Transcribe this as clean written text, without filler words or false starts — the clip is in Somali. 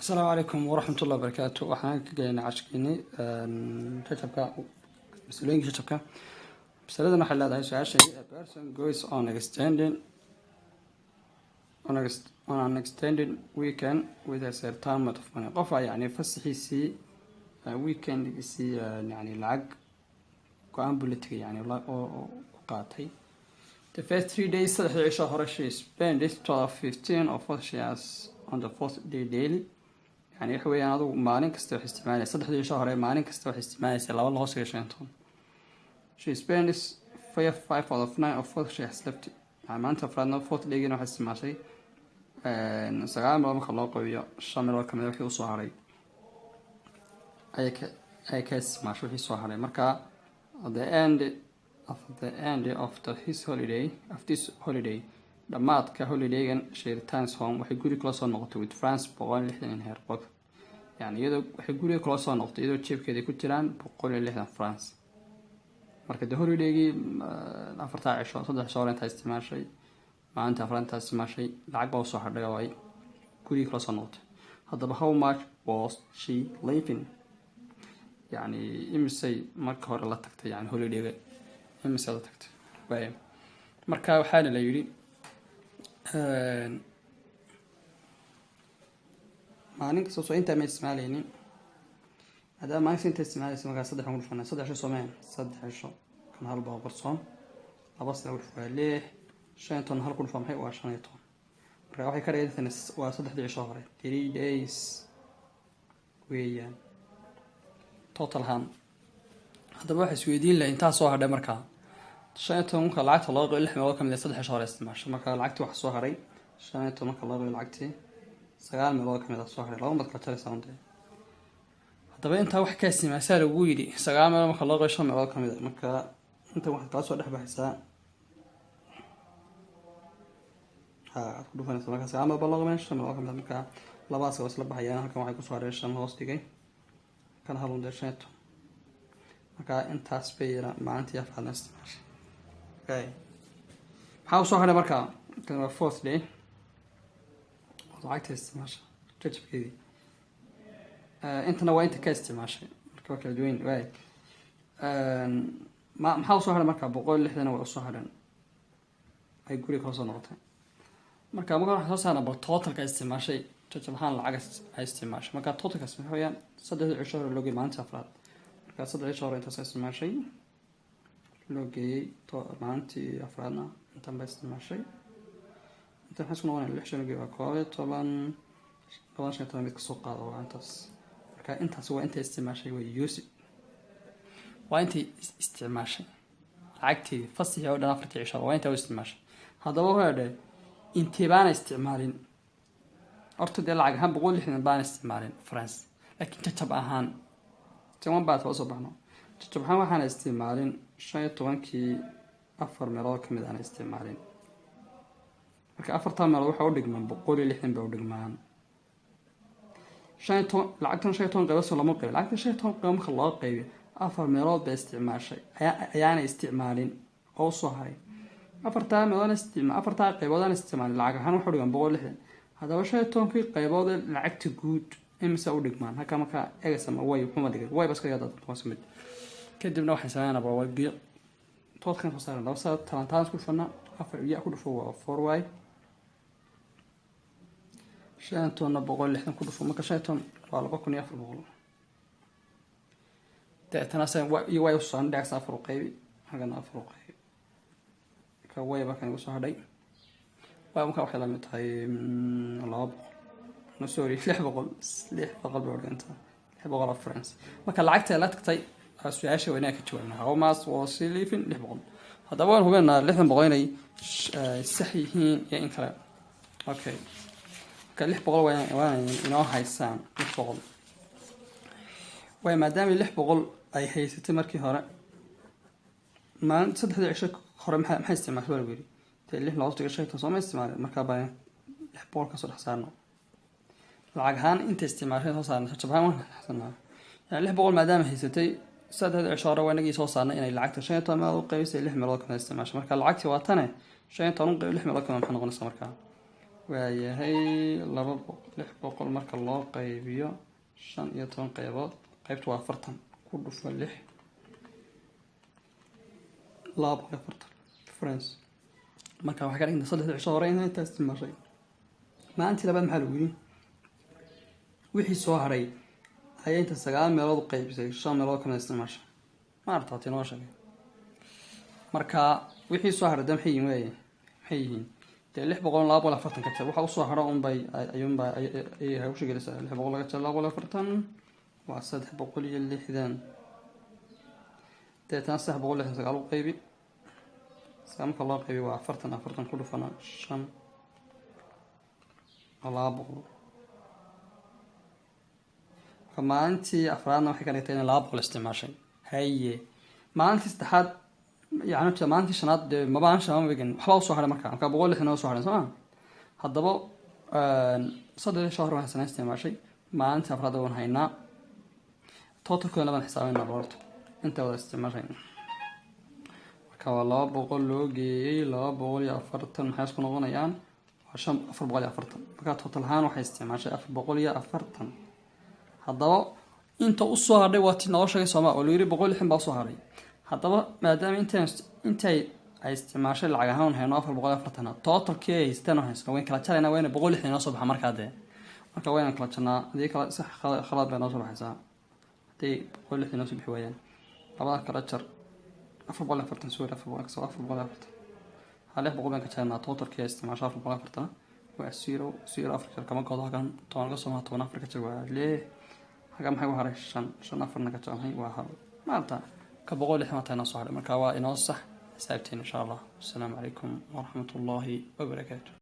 السلام عليكم ورحمة الله وبركاته. waxaan ka gaynaa cashkiini jajabka mas'uuliyinka jajabka mas'aladan waxay leedahay su'aasha a person goes on an extended weekend with a certain amount of money qof yani fasaxiisi weekendgiisi yani lacag go'aan bulletin yani oo ku qaatay the first 3 days saddexda cisho hore she spent 12-15 of what she has on the fourth day daily يعني حوي أنا ضو مالين كستو استعمالي صدق دي شهر مالين كستو استعمالي سلا والله وصل شينتون she spends 5 out of 9 of what she has left يعني ما أنت فرضنا فوت ليجي نوع استعمالي سقام ما خلاه قوية الشامل والكمل وحي وصهري أي كاس ما شو هي صهري مركا at the end of this holiday dhamaadka holiday-gan she returns home waxay guri kala soo noqotay with France 160 heerqod yani iyadoo waxay guriga kala soo noqotay iyadoo jeebkeeda ku jiraan 160 France marka de holiday-gii afarta cisho saddex soo inta isticmaashay maanta afarta isticmaashay lacag baa soo hadhay oo ay guriga kala soo noqotay haddaba how much was she living yani imisay marka hore la tagtay yani holiday-ga imisay la tagtay way marka waxaa la yiri maalin kasta soo inta ma ismaaleynin hada ma inta ismaaleysa marka saddex ugu dhufana saddex soomeen saddex cisho kan hal baa qarsoon laba sano wixii shan ton hal ku dhufan maxay waa 5 ton marka waxay ka dhigayaan waa saddex cisho hore 3 days weeyaan total han hadaba waxa isweydiin la inta soo hadhay marka shan marka lacagta loo qeybay 6 meelood kamid ah 3 shahar isticmaasho marka lacagti wax soo haray shan marka loo qeybay lacagti 9 meelood kamid ah soo haray laba marka kala saarantay hadaba inta wax ka simaasay lagu yiri 9 meelood marka loo qeybay 5 meelood kamid ah marka inta wax ka soo dhaxbaysaa ku dhufanaysa marka 9 meelood loo qeybay 5 meelood kamid ah marka labaas oo isla baxayaan halkan waxay ku soo haray 5 hoos dhigay kan halun dasheet marka intaas bayra maanta ya fadlan isticmaashay okay how soo haray marka kan waa fourth day lacagta isticmaashay jajabkeedii intana waa inta ka isticmaashay marka waa kala duwan way maxaa soo haray marka 160 waa soo haray ay guri ka soo noqotay marka waxa soo saarna total ka isticmaashay jajab ahaan lacag ay isticmaashay marka total ka isticmaashay saddex cisho loogi maanta afraad marka saddex cisho inta isticmaashay loogi to maantii afraadna inta baa isticmaashay inta xasku noqonay 6 loogi waa 12 mid ka soo qaado waa intaas marka intaas waa inta isticmaashay way use waa inta isticmaashay lacagtii fasaxii oo dhan afartii cisho waa inta isticmaashay hadaba hore intii baan isticmaalin horta de lacag ahaan 160 baan isticmaalin France laakiin jajab ahaan tan baad soo baxno jajab ahaan waxaan isticmaalin 15kii 4 meelood kamid ah isticmaalin marka afarta meelood waxa u dhigmaan 160 baa u dhigmaan 15 lacagtan 15 qayb soo lama qayb lacagtan 15 qayb marka loo qaybiyo 4 meelood baa isticmaashay ayaana isticmaalin oo soo haray afarta meelood afarta qaybood aan isticmaalin lacag ahaan waxa u dhigan 160 hadaba 15kii qaybood lacagta guud imisa u dhigmaan halka marka eegasama way xuma dhigay way bas ka yada toosmid kadibna waxay sameeyaan way biyo toodkan soo saaran laba saad talantaan ku fana afar iyo ku dhufo waa 4y shantoona 160 ku dhufo marka 15 waa 2400 deetana san way u soo dhax afar qayb hagana afar qayb ka way ba kan soo hadhay waa marka waxa la mid tahay laba sorry 600 bordenta 600 France marka lacagta la tagtay su'aasha weyna ka jawaabna how much was she living 600 hadaba waan hubinaa 600 inay sax yihiin iyo in kale okay ka 600 waa inoo haysaan 600 way maadaama 600 ay haysatay markii hore maan saddex cisho hore maxay isticmaashay wala wiri tii 6 loo tigashay soo ma isticmaalin marka baa 600 ka soo dhaxsaarno lacag ahaan inta isticmaashay soo saarnay jabaan waxaan yani 600 maadaama haysatay saddex cisho hore waanagii soo saarnay inay lacagta 15 meelood u qaybisay 6 meelood ka isticmaashay marka lacagtii waa tan 15 u qayb 6 meelood ka maxay noqonaysaa marka waayahay 600 marka loo qaybiyo 15 qaybood qaybtu waa 40 ku dhufo 6 240 difference marka waxa ka dhigna 3 cisho hore inay inta isticmaashay maanta labaad maxaa lagu yiri wixii soo haray ayay inta 9 meelood u qaybisay 5 meelood kana isticmaashay ma aragtay inoo sheegay marka wixii soo haray maxay yihiin 600 ka jar waxa u soo haro bay ay u sheegaysaa 600 laga jar 240 waa 360 deetan 369 u qaybi samka loo qaybi waa 40 ku dhufana 5 200 maalintii afraadna waxay ka dhigtay in 200 isticmaashay haye maalintii saddexaad يعني ما أنت شناد ما بعرف شو ما بيجن خلاص شهر مركان كان بقول إحنا شهر سما هالضبط صدق شهر واحد سنة استمع شيء ما أنت أفراد ون هينا توتر كلنا بنحسابنا برضو أنت ولا استمع شيء كوالله بقول له جي لا بقول يا أفرتن حاسس كنا غنا يعني عشان أفر بقول يا أفرتن بقى توتر هان واحد استمع شيء أفر بقول يا أفرتن هالضبط أنت أصلا هذا وقت نواشة سما وليري بقول إحنا بصهري haddaba maadaama intay ay isticmaashay lacag ahaan hayno 440 totalkii ay istaan haysan way kala jarayna wayna 160 inoo soo baxa marka wayna kala jarnaa hadii kala sax khalad bay noo soo baxaysaa hadii 160 inoo soo bixi waayaan labada kala jar 440 soo 440 hal 100 ka jarnaa totalkii ay isticmaashay 440 waa 0 afrika kama goodo hagan toban ka soo 10 afrika jawaab lee haga maxay u haray 5 afarna ka jarnay waa hal maanta كبقول إحنا تنا صار مكوا إنه صح ساعتين إن شاء الله السلام عليكم ورحمة الله وبركاته.